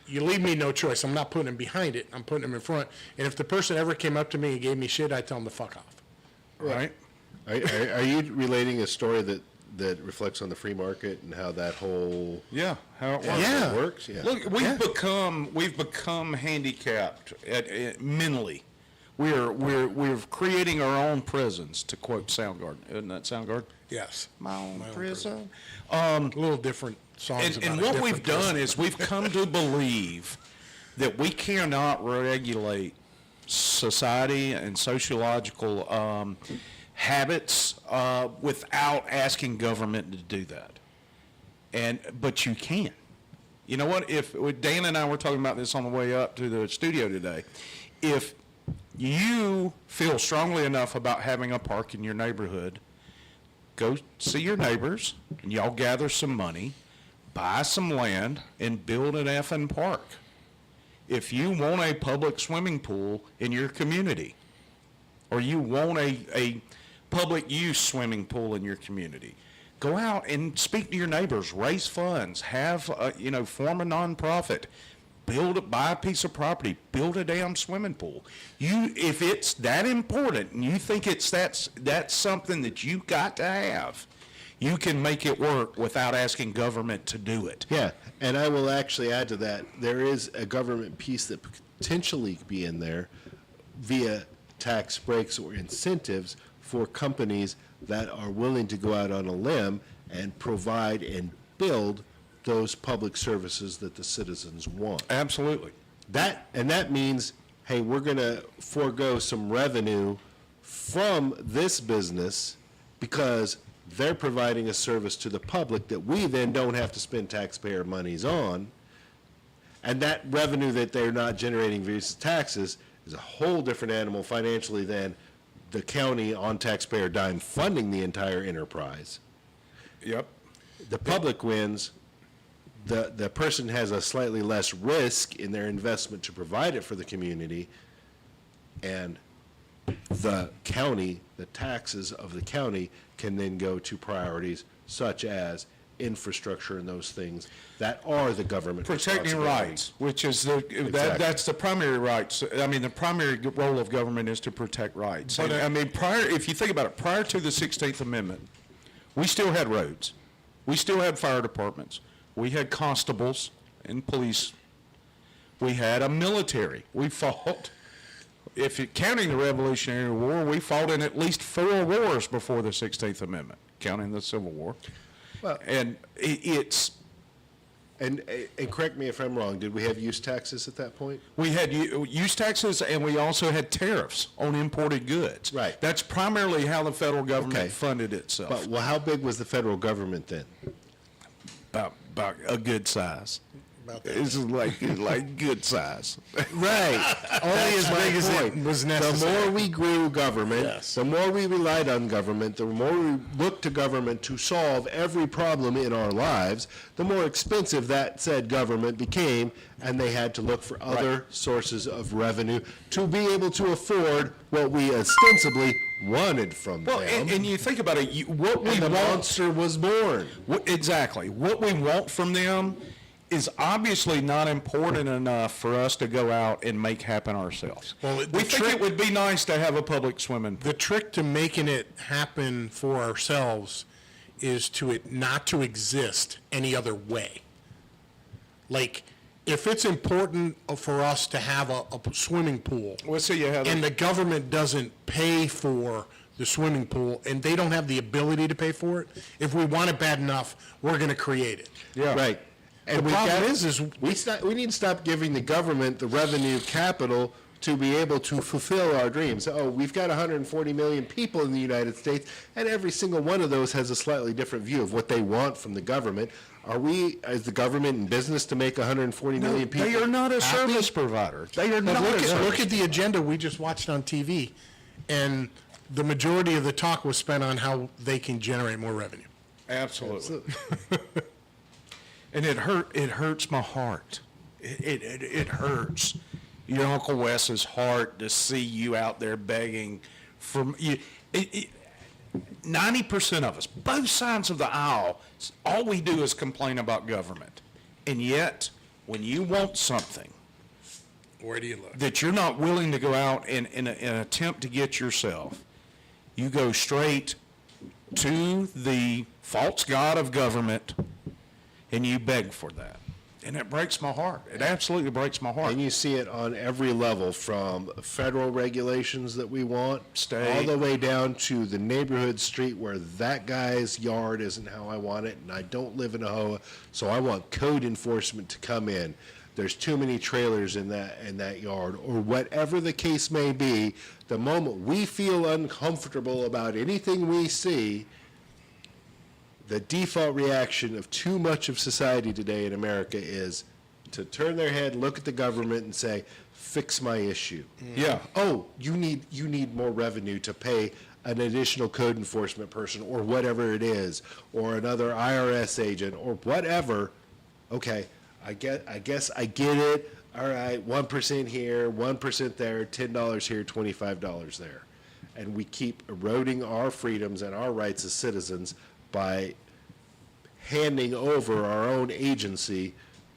you leave me no choice. I'm not putting them behind it. I'm putting them in front. And if the person ever came up to me and gave me shit, I'd tell them to fuck off. Right? Are you relating a story that reflects on the free market and how that whole Yeah, how it works. Yeah. works? Yeah. Look, we've become handicapped mentally. We're creating our own prisons, to quote Soundgarden. Isn't that Soundgarden? Yes. My own prison. A little different songs about And a what different we've done person. is we've come to believe that we cannot regulate society and sociological habits without asking government to do that. But you can. You know what? If Dan and I were talking about this on the way up to the studio today, if you feel strongly enough about having a park in your neighborhood, go see your neighbors and y'all gather some money, buy some land, and build an effing park. If you want a public swimming pool in your community, or you want a public use swimming pool in your community, go out and speak to your neighbors, raise funds, have form a nonprofit, buy a piece of property, build a damn swimming pool. If it's that important and you think that's something that you got to have, you can make it work without asking government to do it. Yeah, and I will actually add to that, there is a government piece that potentially could be in there via tax breaks or incentives for companies that are willing to go out on a limb and provide and build those public services that the citizens want. Absolutely. That means, hey, we're going to forego some revenue from this business because they're providing a service to the public that we then don't have to spend taxpayer monies on. And that revenue that they're not generating via taxes is a whole different animal financially than the county on taxpayer dime funding the entire enterprise. Yep. The public wins. The person has a slightly less risk in their investment to provide it for the community, and the county, the taxes of the county can then go to priorities such as infrastructure and those things that are the government Protecting responsibility. rights, which is Exactly. that's the primary rights. I mean, the primary role of government is to protect rights. But, I mean, if you think about it, prior to the 16th Amendment, we still had roads. We still had fire departments. We had constables and police. We had a military. We fought, counting the Revolutionary War, we fought in at least 4 wars before the 16th Amendment, counting the Civil War. Well, And it's... and correct me if I'm wrong, did we have use taxes at that point? We had use taxes, and we also had tariffs on imported goods. Right. That's primarily how the federal government Okay. funded itself. But, well, how big was the federal government then? About a good size. About that. It's like good size. Right. Only as big as it was The necessary. more we grew government, Yes. the more we relied on government, the more we looked to government to solve every problem in our lives, the more expensive that said government became, and they had to look for other sources of revenue to be able to afford what we ostensibly wanted from Well, them. and you think about it, what we And the want... monster was born. Exactly. What we want from them is obviously not important enough for us to go out and make happen ourselves. Well, we the think trick- it would be nice to have a public swimming pool. The trick to making it happen for ourselves is not to exist any other way. Like, if it's important for us to have a swimming pool, Well, so you have... and the government doesn't pay for the swimming pool, and they don't have the ability to pay for it, if we want it bad enough, we're going to create it. Yeah. Right. And The we problem got- is we need to stop giving the government the revenue capital to be able to fulfill our dreams. Oh, we've got 140 million people in the United States, and every single one of those has a slightly different view of what they want from the government. Are we, as the government, in business to make 140 million people? They are not a happy? service provider. They are But not a service. look at the agenda we just watched on TV, and the majority of the talk was spent on how they can generate more revenue. Absolutely. And it hurts my heart. It hurts your Uncle Wes's heart to see you out there begging for you. 90% of us, both sides of the aisle, all we do is complain about government. And yet, when you want something Where do you look? that you're not willing to go out and attempt to get yourself, you go straight to the false god of government and you beg for that. And it breaks my heart. It absolutely breaks my heart. And you see it on every level, from federal regulations that we want, State. all the way down to the neighborhood street where that guy's yard isn't how I want it, and I don't live in a HOA, so I want code enforcement to come in. There's too many trailers in that yard, or whatever the case may be. The moment we feel uncomfortable about anything we see, the default reaction of too much of society today in America is to turn their head, look at the government, and say, "Fix my issue." Yeah. Oh, you need more revenue to pay an additional code enforcement person, or whatever it is, or another IRS agent, or whatever. Okay, I guess I get it. All right, 1% here, 1% there, $10 here, $25 there, and we keep eroding our freedoms and our rights as citizens by handing over our own agency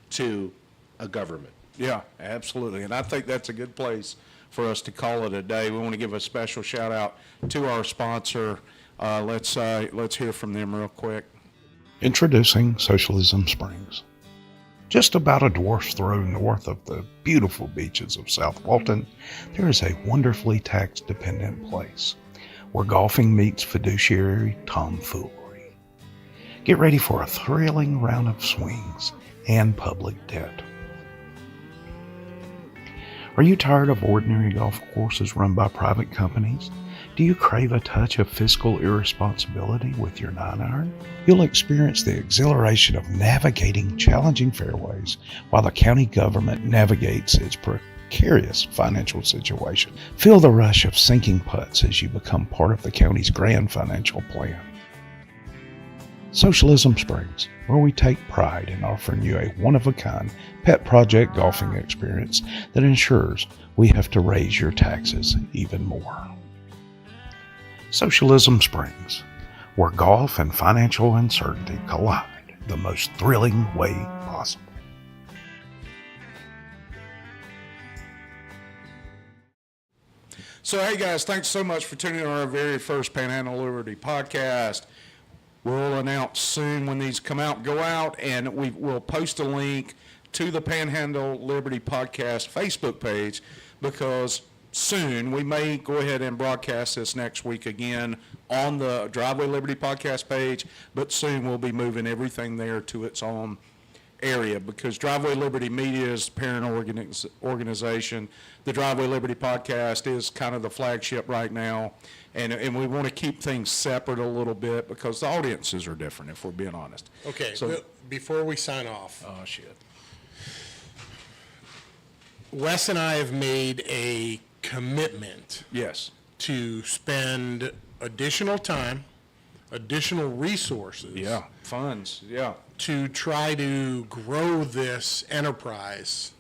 to a government. Yeah, absolutely. And I think that's a good place for us to call it a day. We want to give a special shout out to our sponsor. Let's hear from them real quick. Introducing Socialism Springs. Just about a dwarf's throw north of the beautiful beaches of South Walton, there is a wonderfully tax-dependent place where golfing meets fiduciary tomfoolery. Get ready for a thrilling round of swings and public debt. Are you tired of ordinary golf courses run by private companies? Do you crave a touch of fiscal irresponsibility with your 9-iron? You'll experience the exhilaration of navigating challenging fairways while the county government navigates its precarious financial situation. Feel the rush of sinking putts as you become part of the county's grand financial plan. Socialism Springs, where we take pride in offering you a one-of-a-kind pet project golfing experience that ensures we have to raise your taxes even more. Socialism Springs, where golf and financial uncertainty collide the most thrilling way possible. So, hey guys, thanks so much for tuning in to our very first Panhandle Liberty podcast. We'll announce soon when these come out, go out, and we'll post a link to the Panhandle Liberty podcast Facebook page, because soon we may go ahead and broadcast this next week again on the Driveway Liberty podcast page, but soon we'll be moving everything there to its own area, because Driveway Liberty Media is the parent organization. The Driveway Liberty podcast is kind of the flagship right now, and we want to keep things separate a little bit because the audiences are different, if we're being honest. Okay, So- before we sign off, Oh, shit. Wes and I have made a commitment Yes. to spend additional time, additional resources. Yeah. Funds. Yeah. To try to grow this enterprise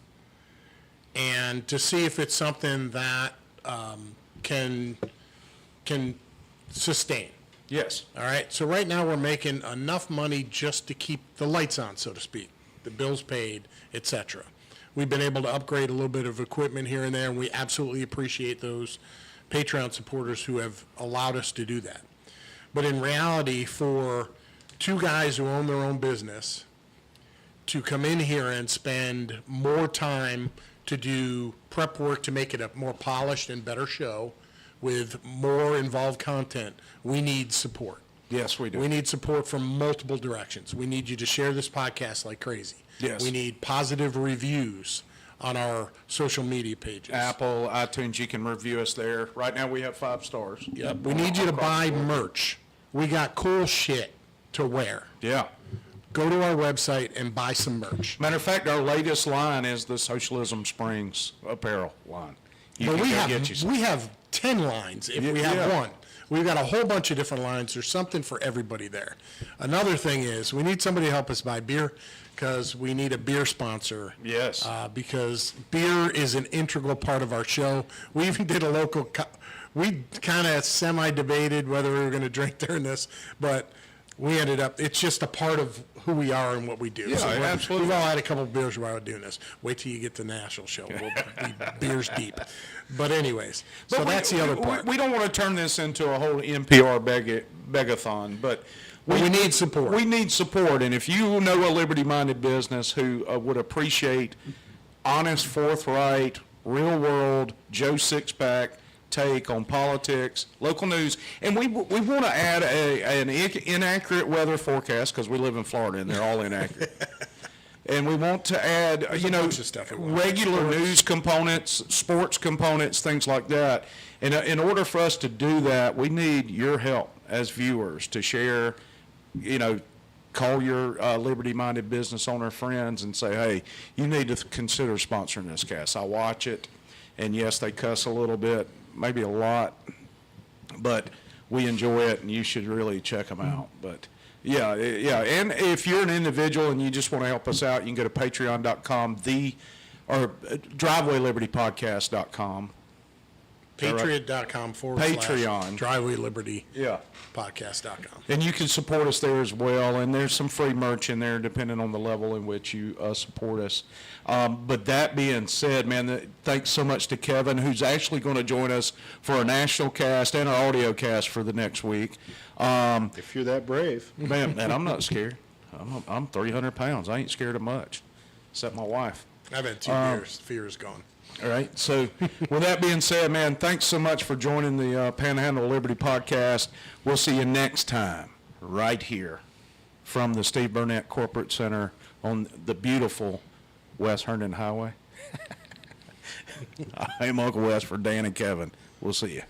and to see if it's something that can sustain. Yes. All right, so right now we're making enough money just to keep the lights on, so to speak, the bills paid, et cetera. We've been able to upgrade a little bit of equipment here and there, and we absolutely appreciate those Patreon supporters who have allowed us to do that. But in reality, for two guys who own their own business to come in here and spend more time to do prep work to make it a more polished and better show with more involved content, we need support. Yes, we do. We need support from multiple directions. We need you to share this podcast like crazy. Yes. We need positive reviews on our social media pages. Apple, iTunes, you can review us there. Right now we have 5 stars. Yep. We need you to buy merch. We got cool shit to wear. Yeah. go to our website and buy some merch. Matter of fact, our latest line is the Socialism Springs apparel line. You But can we go have, get you some. we have 10 lines if we have Yeah. one. We've got a whole bunch of different lines. There's something for everybody there. Another thing is we need somebody to help us buy beer because we need a beer sponsor. Yes. Because beer is an integral part of our show. We even did a local, we kind of semi-debated whether we were going to drink during this, but we ended up, it's just a part of who we are and what we do. Yeah, we're- absolutely. We've all had a couple of beers while we're doing this. Wait till you get to the national show. We'll be beers deep. But anyways, so But that's the other part. We don't want to turn this into a whole NPR begathon, but We need support. We need support, and if you know a liberty-minded business who would appreciate honest, forthright, real-world Joe Sixpack take on politics, local news, and we want to add an inaccurate weather forecast because we live in Florida and they're all inaccurate. And we want to add, a bunch of stuff we want. regular news components, sports components, things like that. And in order for us to do that, we need your help as viewers to share, call your liberty-minded business owner friends and say, hey, you need to consider sponsoring this cast. I watch it, and yes, they cuss a little bit, maybe a lot, but we enjoy it, and you should really check them out. But yeah, and if you're an individual and you just want to help us out, you can go to patreon.com, or drivewaylibertypodcast.com. Patriot.com Patreon. Driveway Liberty Yeah. Podcast.com. And you can support us there as well, and there's some free merch in there depending on the level in which you support us. But that being said, man, thanks so much to Kevin, who's actually going to join us for our national cast and our audio cast for the next week. If you're that brave. Man, I'm not scared. I'm 300 pounds. I ain't scared of much, except my wife. I've had 2 beers. Fear is gone. All right. So with that being said, man, thanks so much for joining the Panhandle Liberty Podcast. We'll see you next time right here from the Steve Burnett Corporate Center on the beautiful West Herndon Highway. I'm Uncle Wes for Dan and Kevin. We'll see you.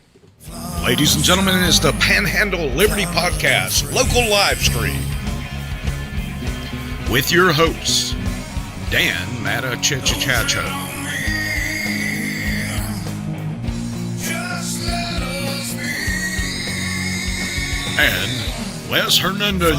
Ladies and gentlemen, it's the Panhandle Liberty Podcast local live stream with your hosts, Dan Matachichachacho and Wes Hernandez.